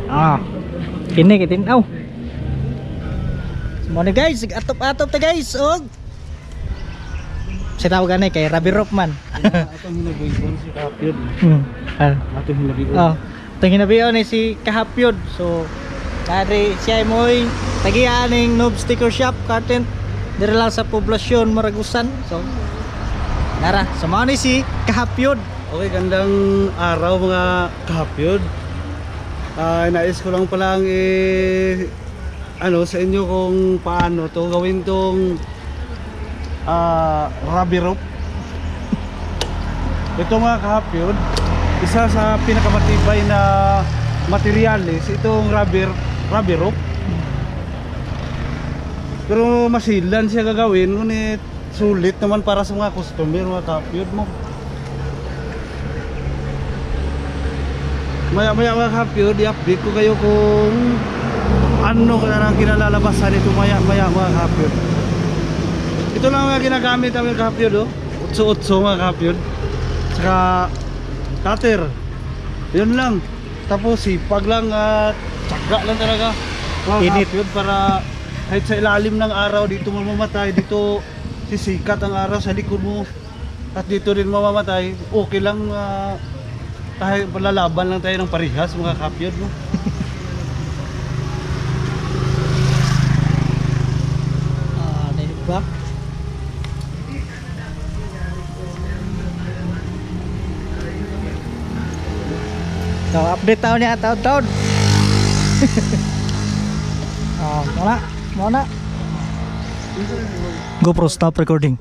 Ah. Kini kitinaw. Mo na guys, atop-atop ta guys, og sa tawag ganay kay Rabi Rock man. Atong hinabigon si Kahapyod. Atong hinabigon. Oh, itong hinabiyon ni si Kahapyod. So, dari siya mo'y tagianing noob sticker shop, content dira lang sa poblasyon Maragusan. So, nara, sama ni si Kahapyod. Okay, gandang araw mga Kahapyod. Nais ko lang palang sa inyo kung paano to gawin tong rubber rope. Ito mga Kahapyod, isa sa pinakamatibay na materyales itong rubber rope. Pero masilan siya gagawin, ngunit sulit naman para sa mga customer mga Kahapyod mo. Maya mga Kahapyod, i-update ko kayo kung ano ang kinalalabasan ito maya mga Kahapyod. Ito lang mga ginagamit namin Kahapyod, oh. Utso-utso mga Kahapyod. Saka cutter. Yun lang. Tapos sipag lang at tsaga lang talaga mga Kahapyod, para kahit sa ilalim ng araw dito mo mamamatay, dito sisikat ang araw sa likod mo at dito rin mamamatay, okay lang. Tayo palalaban lang tayo ng parihas mga Kahapyod, no? Diba? So, update taon niya taon-taon. Muna. GoPro stop recording.